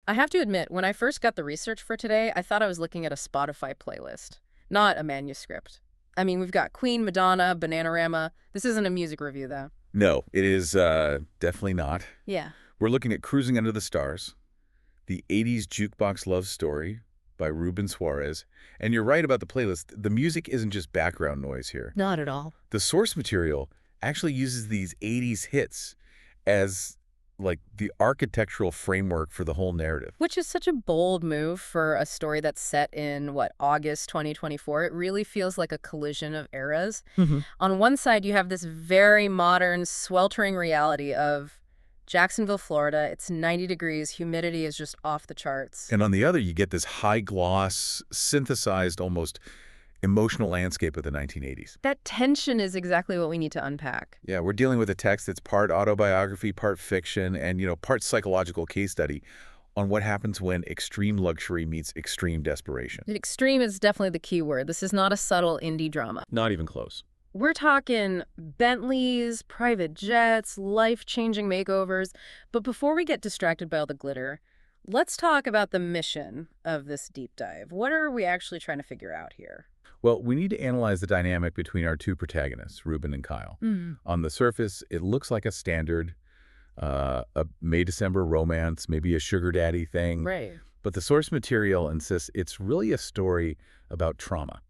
I have to admit, when I first got the research for today, I thought I was looking at a Spotify playlist, not a manuscript. I mean, we've got Queen, Madonna, Bananarama. This isn't a music review, though. No, it is definitely not. Yeah. We're looking at Cruising Under the Stars, the 80s Jukebox Love Story by Rubén Suárez. And you're right about the playlist. The music isn't just background noise here. Not at all. The source material actually uses these 80s hits as like the architectural framework for the whole narrative. Which is such a bold move for a story that's set in, August 2024. It really feels like a collision of eras. On one side, you have this very modern, sweltering reality of Jacksonville, Florida. It's 90 degrees. Humidity is just off the charts. And on the other, you get this high-gloss, synthesized, almost emotional landscape of the 1980s. That tension is exactly what we need to unpack. Yeah, we're dealing with a text that's part autobiography, part fiction, and, part psychological case study on what happens when extreme luxury meets extreme desperation. Extreme is definitely the key word. This is not a subtle indie drama. Not even close. We're talking Bentleys, private jets, life-changing makeovers. But before we get distracted by all the glitter, let's talk about the mission of this deep dive. What are we actually trying to figure out here? Well, we need to analyze the dynamic between our two protagonists, Reuben and Kyle. On the surface, it looks like a standard a May-December romance, maybe a sugar daddy thing. Right. But the source material insists it's really a story about trauma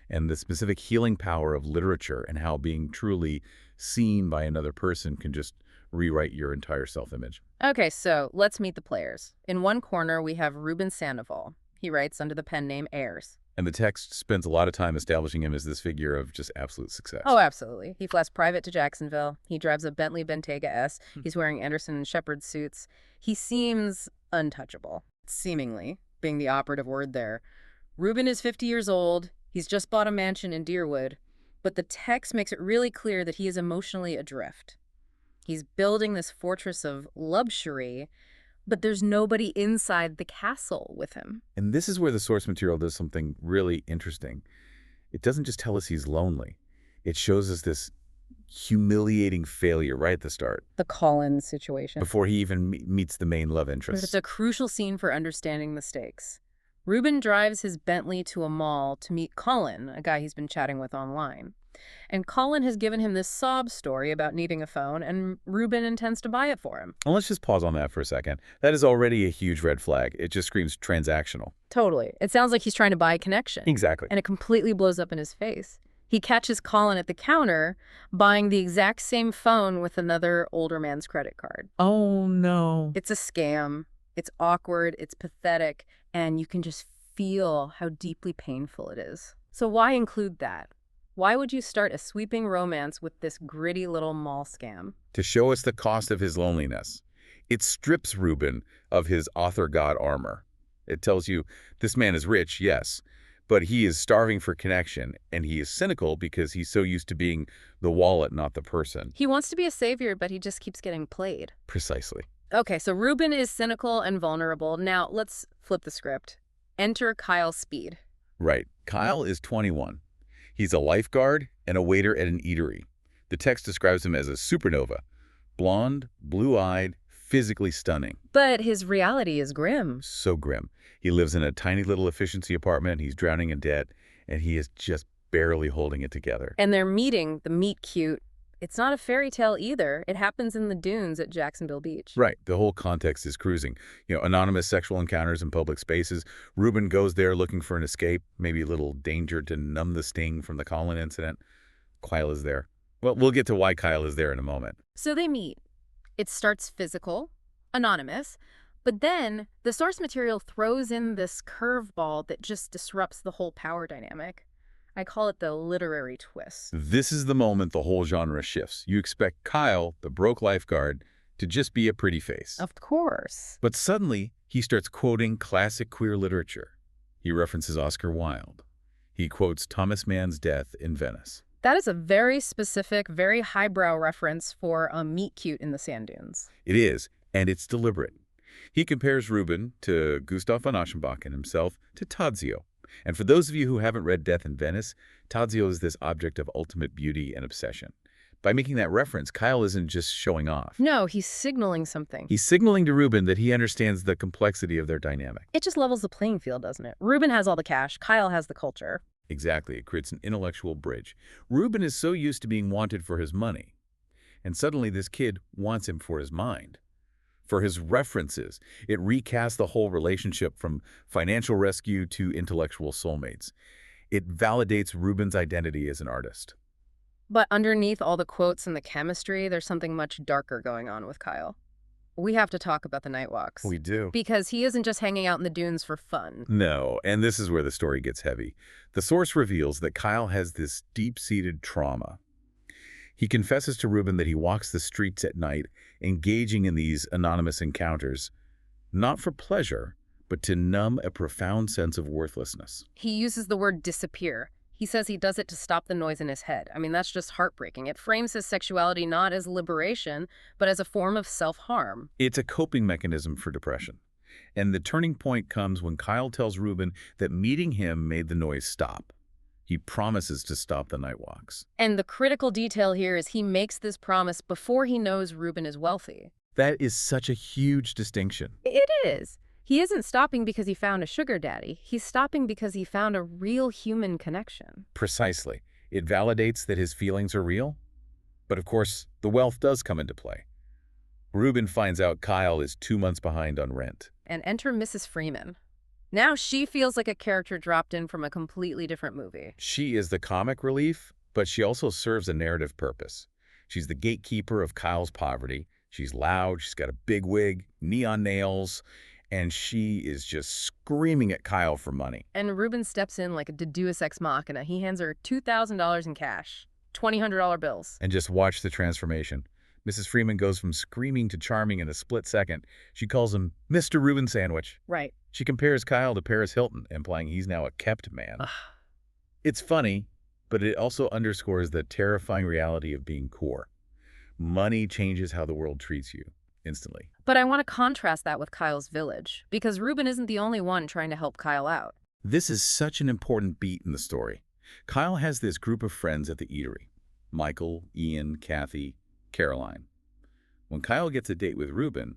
and the specific healing power of literature and how being truly seen by another person can just rewrite your entire self-image. Okay, so let's meet the players. In one corner, we have Reuben Sandoval. He writes under the pen name Ayers. And the text spends a lot of time establishing him as this figure of just absolute success. Oh, absolutely. He flies private to Jacksonville. He drives a Bentley Bentayga S. He's wearing Anderson and Shepherd suits. He seems untouchable, seemingly, being the operative word there. Reuben is 50 years old. He's just bought a mansion in Deerwood. But the text makes it really clear that he is emotionally adrift. He's building this fortress of luxury, but there's nobody inside the castle with him. And this is where the source material does something really interesting. It doesn't just tell us he's lonely. It shows us this humiliating failure right at the start. The Colin situation. Before he even meets the main love interest. It's a crucial scene for understanding the stakes. Reuben drives his Bentley to a mall to meet Colin, a guy he's been chatting with online. And Colin has given him this sob story about needing a phone, and Reuben intends to buy it for him. Well, let's just pause on that for a second. That is already a huge red flag. It just screams transactional. Totally. It sounds like he's trying to buy a connection. Exactly. And it completely blows up in his face. He catches Colin at the counter buying the exact same phone with another older man's credit card. Oh, no. It's a scam. It's awkward. It's pathetic. And you can just feel how deeply painful it is. So why include that? Why would you start a sweeping romance with this gritty little mall scam? To show us the cost of his loneliness. It strips Reuben of his author-god armor. It tells you this man is rich, yes, but he is starving for connection, and he is cynical because he's so used to being the wallet, not the person. He wants to be a savior, but he just keeps getting played. Precisely. Okay, so Reuben is cynical and vulnerable. Now, let's flip the script. Enter Kyle Speed. Right. Kyle is 21. He's a lifeguard and a waiter at an eatery. The text describes him as a supernova. Blonde, blue-eyed, physically stunning. But his reality is grim. So grim. He lives in a tiny little efficiency apartment. He's drowning in debt, and he is just barely holding it together. And they're meeting, the meet cute. It's not a fairy tale either. It happens in the dunes at Jacksonville Beach. Right. The whole context is cruising. Anonymous sexual encounters in public spaces. Reuben goes there looking for an escape, maybe a little danger to numb the sting from the Colin incident. Kyle is there. Well, we'll get to why Kyle is there in a moment. So they meet. It starts physical, anonymous, but then the source material throws in this curveball that just disrupts the whole power dynamic. I call it the literary twist. This is the moment the whole genre shifts. You expect Kyle, the broke lifeguard, to just be a pretty face. Of course. But suddenly, he starts quoting classic queer literature. He references Oscar Wilde. He quotes Thomas Mann's Death in Venice. That is a very specific, very highbrow reference for a meet cute in the sand dunes. It is, and it's deliberate. He compares Reuben to Gustav von Aschenbach and himself to Tadzio. And for those of you who haven't read Death in Venice, Tadzio is this object of ultimate beauty and obsession. By making that reference, Kyle isn't just showing off. No, he's signaling something. He's signaling to Reuben that he understands the complexity of their dynamic. It just levels the playing field, doesn't it? Reuben has all the cash, Kyle has the culture. Exactly. It creates an intellectual bridge. Reuben is so used to being wanted for his money, and suddenly this kid wants him for his mind, for his references. It recasts the whole relationship from financial rescue to intellectual soulmates. It validates Reuben's identity as an artist. But underneath all the quotes and the chemistry, there's something much darker going on with Kyle. We have to talk about the night walks. We do. Because he isn't just hanging out in the dunes for fun. No, and this is where the story gets heavy. The source reveals that Kyle has this deep-seated trauma. He confesses to Reuben that he walks the streets at night, engaging in these anonymous encounters, not for pleasure, but to numb a profound sense of worthlessness. He uses the word disappear. He says he does it to stop the noise in his head. I mean, that's just heartbreaking. It frames his sexuality not as liberation, but as a form of self-harm. It's a coping mechanism for depression. And the turning point comes when Kyle tells Reuben that meeting him made the noise stop. He promises to stop the night walks. And the critical detail here is he makes this promise before he knows Reuben is wealthy. That is such a huge distinction. It is. He isn't stopping because he found a sugar daddy. He's stopping because he found a real human connection. Precisely. It validates that his feelings are real. But of course, the wealth does come into play. Reuben finds out Kyle is 2 months behind on rent. And enter Mrs. Freeman. Now she feels like a character dropped in from a completely different movie. She is the comic relief, but she also serves a narrative purpose. She's the gatekeeper of Kyle's poverty. She's loud, she's got a big wig, neon nails, and she is just screaming at Kyle for money. And Reuben steps in like a deus ex machina. He hands her $2,000 in cash, $2,000 bills. And just watch the transformation. Mrs. Freeman goes from screaming to charming in a split second. She calls him Mr. Reuben Sandwich. Right. She compares Kyle to Paris Hilton, implying he's now a kept man. It's funny, but it also underscores the terrifying reality of being poor. Money changes how the world treats you instantly. But I want to contrast that with Kyle's village, because Reuben isn't the only one trying to help Kyle out. This is such an important beat in the story. Kyle has this group of friends at the eatery. Michael, Ian, Kathy, Caroline. When Kyle gets a date with Reuben,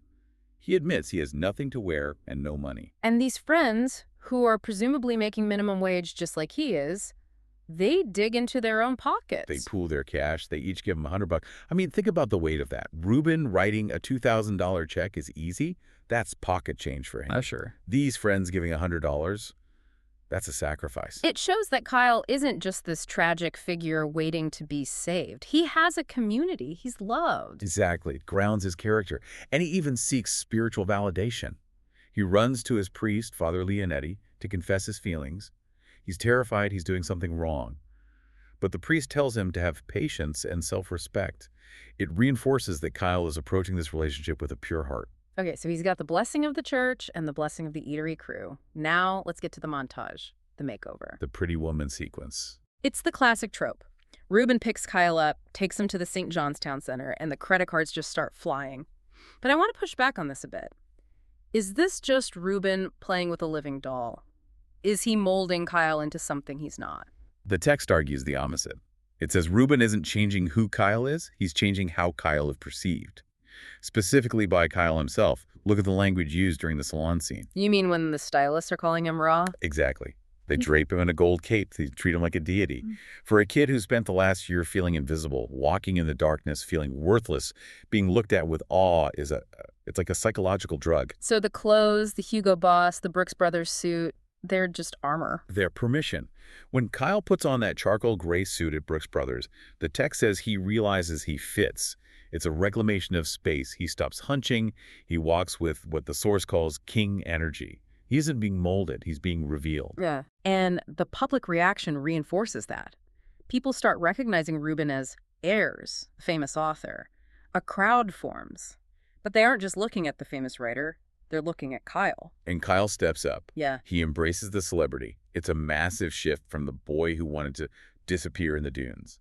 he admits he has nothing to wear and no money. And these friends, who are presumably making minimum wage just like he is, they dig into their own pockets. They pool their cash. They each give him $100. I mean, think about the weight of that. Reuben writing a $2,000 check is easy. That's pocket change for him. Sure. These friends giving $100, that's a sacrifice. It shows that Kyle isn't just this tragic figure waiting to be saved. He has a community. He's loved. Exactly. It grounds his character. And he even seeks spiritual validation. He runs to his priest, Father Leonetti, to confess his feelings. He's terrified he's doing something wrong. But the priest tells him to have patience and self-respect. It reinforces that Kyle is approaching this relationship with a pure heart. Okay, so he's got the blessing of the church and the blessing of the eatery crew. Now let's get to the montage, the makeover. The pretty woman sequence. It's the classic trope. Reuben picks Kyle up, takes him to the St. John's Town Center, and the credit cards just start flying. But I want to push back on this a bit. Is this just Reuben playing with a living doll? Is he molding Kyle into something he's not? The text argues the opposite. It says Reuben isn't changing who Kyle is, he's changing how Kyle is perceived. Specifically by Kyle himself. Look at the language used during the salon scene. You mean when the stylists are calling him raw? Exactly. They drape him in a gold cape. They treat him like a deity. For a kid who spent the last year feeling invisible, walking in the darkness, feeling worthless, being looked at with awe it's like a psychological drug. So the clothes, the Hugo Boss, the Brooks Brothers suit, they're just armor. They're permission. When Kyle puts on that charcoal gray suit at Brooks Brothers, the text says he realizes he fits. It's a reclamation of space. He stops hunching. He walks with what the source calls king energy. He isn't being molded. He's being revealed. Yeah. And the public reaction reinforces that. People start recognizing Reuben as Ayers, the famous author. A crowd forms. But they aren't just looking at the famous writer. They're looking at Kyle. And Kyle steps up. Yeah. He embraces the celebrity. It's a massive shift from the boy who wanted to disappear in the dunes.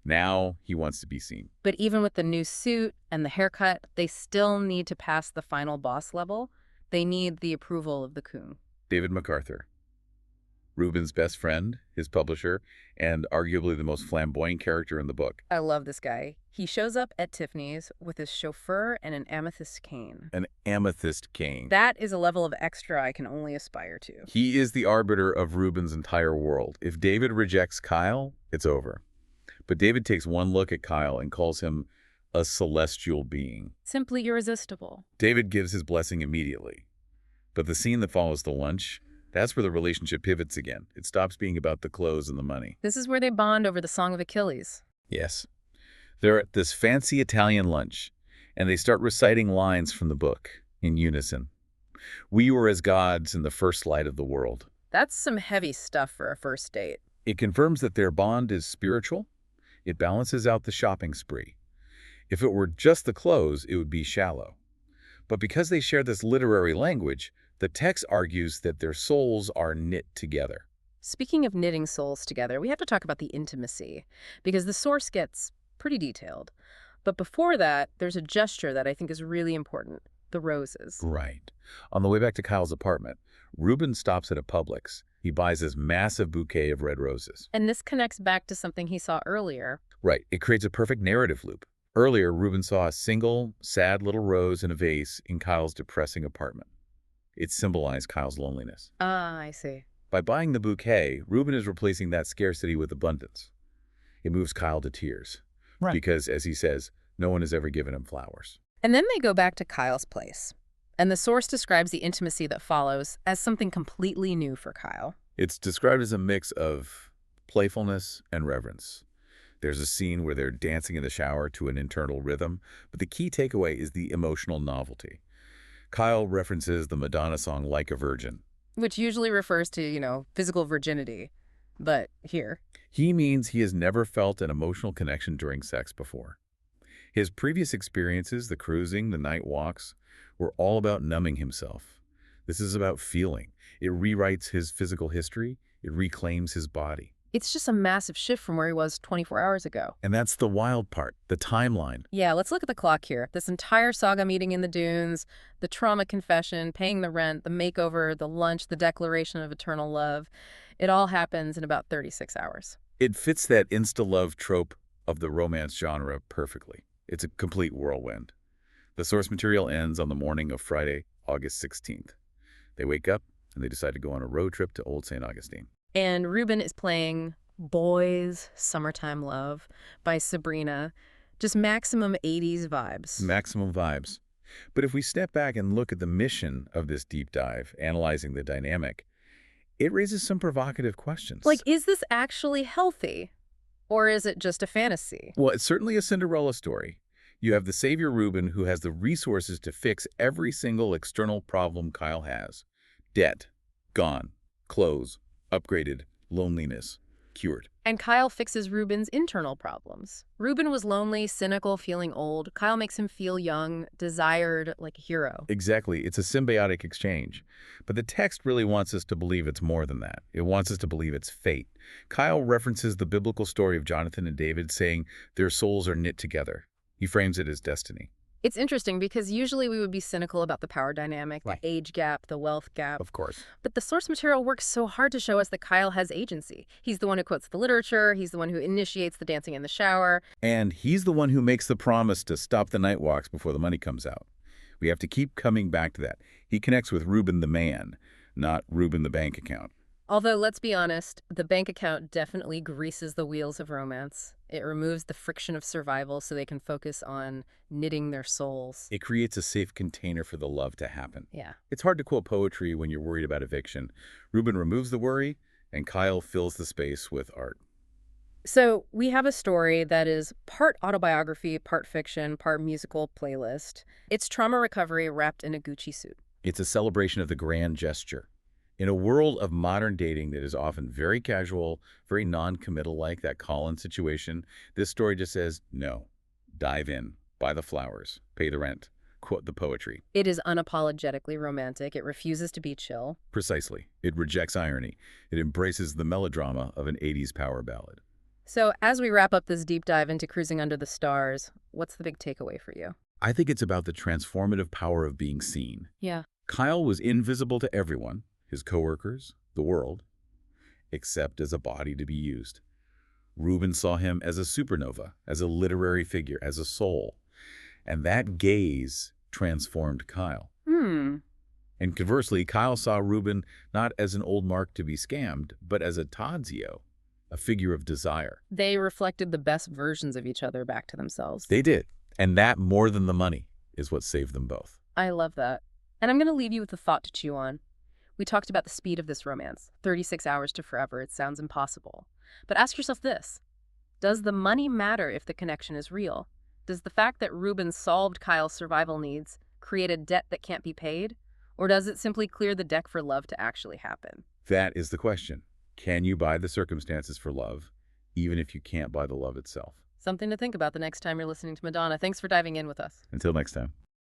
Now he wants to be seen. But even with the new suit and the haircut, they still need to pass the final boss level. They need the approval of the coon. David MacArthur. Reuben's best friend, his publisher, and arguably the most flamboyant character in the book. I love this guy. He shows up at Tiffany's with his chauffeur and an amethyst cane. An amethyst cane. That is a level of extra I can only aspire to. He is the arbiter of Reuben's entire world. If David rejects Kyle, it's over. But David takes one look at Kyle and calls him a celestial being. Simply irresistible. David gives his blessing immediately. But the scene that follows the lunch, that's where the relationship pivots again. It stops being about the clothes and the money. This is where they bond over the Song of Achilles. Yes. They're at this fancy Italian lunch, and they start reciting lines from the book in unison. We were as gods in the first light of the world. That's some heavy stuff for a first date. It confirms that their bond is spiritual. It balances out the shopping spree. If it were just the clothes, it would be shallow. But because they share this literary language, the text argues that their souls are knit together. Speaking of knitting souls together, we have to talk about the intimacy, because the source gets pretty detailed. But before that, there's a gesture that I think is really important, the roses. Right. On the way back to Kyle's apartment, Reuben stops at a Publix. He buys this massive bouquet of red roses. And this connects back to something he saw earlier. Right. It creates a perfect narrative loop. Earlier, Reuben saw a single, sad little rose in a vase in Kyle's depressing apartment. It symbolized Kyle's loneliness. Ah, I see. By buying the bouquet, Reuben is replacing that scarcity with abundance. It moves Kyle to tears. Right. Because, as he says, no one has ever given him flowers. And then they go back to Kyle's place. And the source describes the intimacy that follows as something completely new for Kyle. It's described as a mix of playfulness and reverence. There's a scene where they're dancing in the shower to an internal rhythm, but the key takeaway is the emotional novelty. Kyle references the Madonna song Like a Virgin. Which usually refers to, physical virginity. But here, He means he has never felt an emotional connection during sex before. His previous experiences, the cruising, the night walks, were all about numbing himself. This is about feeling. It rewrites his physical history. It reclaims his body. it's just a massive shift from where he was 24 hours ago. And that's the wild part, the timeline. Yeah, let's look at the clock here. This entire saga meeting in the dunes, the trauma confession, paying the rent, the makeover, the lunch, the declaration of eternal love, it all happens in about 36 hours. It fits that insta-love trope of the romance genre perfectly. It's a complete whirlwind. The source material ends on the morning of Friday, August 16th. They wake up and they decide to go on a road trip to Old St. Augustine. And Reuben is playing Boys Summertime Love by Sabrina. Just maximum 80s vibes. Maximum vibes. But if we step back and look at the mission of this deep dive, analyzing the dynamic, it raises some provocative questions. Like, is this actually healthy? Or is it just a fantasy? Well, it's certainly a Cinderella story. You have the savior Reuben who has the resources to fix every single external problem Kyle has. Debt, gone. Clothes, upgraded. Loneliness, cured. And Kyle fixes Reuben's internal problems. Reuben was lonely, cynical, feeling old. Kyle makes him feel young, desired, like a hero. Exactly. It's a symbiotic exchange. But the text really wants us to believe it's more than that. It wants us to believe it's fate. Kyle references the biblical story of Jonathan and David, saying their souls are knit together. He frames it as destiny. It's interesting because usually we would be cynical about the power dynamic, Right. the age gap, the wealth gap. Of course. But the source material works so hard to show us that Kyle has agency. He's the one who quotes the literature. He's the one who initiates the dancing in the shower. And he's the one who makes the promise to stop the night walks before the money comes out. We have to keep coming back to that. He connects with Reuben the man, not Reuben the bank account. Although, let's be honest, the bank account definitely greases the wheels of romance. It removes the friction of survival so they can focus on knitting their souls. It creates a safe container for the love to happen. Yeah. It's hard to quote poetry when you're worried about eviction. Reuben removes the worry, and Kyle fills the space with art. So we have a story that is part autobiography, part fiction, part musical playlist. It's trauma recovery wrapped in a Gucci suit. It's a celebration of the grand gesture. In a world of modern dating that is often very casual, very non-committal like that Colin situation, this story just says, no, dive in, buy the flowers, pay the rent, quote the poetry. It is unapologetically romantic. It refuses to be chill. Precisely. It rejects irony. It embraces the melodrama of an 80s power ballad. So as we wrap up this deep dive into Cruising Under the Stars, what's the big takeaway for you? I think it's about the transformative power of being seen. Yeah. Kyle was invisible to everyone, his coworkers, the world. except as a body to be used. Reuben saw him as a supernova, as a literary figure, as a soul. And that gaze transformed Kyle. And conversely, Kyle saw Reuben not as an old mark to be scammed, but as a Tadzio, a figure of desire. They reflected the best versions of each other back to themselves. They did. And that, more than the money, is what saved them both. I love that. And I'm going to leave you with a thought to chew on. We talked about the speed of this romance. 36 hours to forever. It sounds impossible. But ask yourself this. Does the money matter if the connection is real? Does the fact that Reuben solved Kyle's survival needs create a debt that can't be paid? Or does it simply clear the deck for love to actually happen? That is the question. Can you buy the circumstances for love, even if you can't buy the love itself? Something to think about the next time you're listening to Madonna. Thanks for diving in with us. Until next time.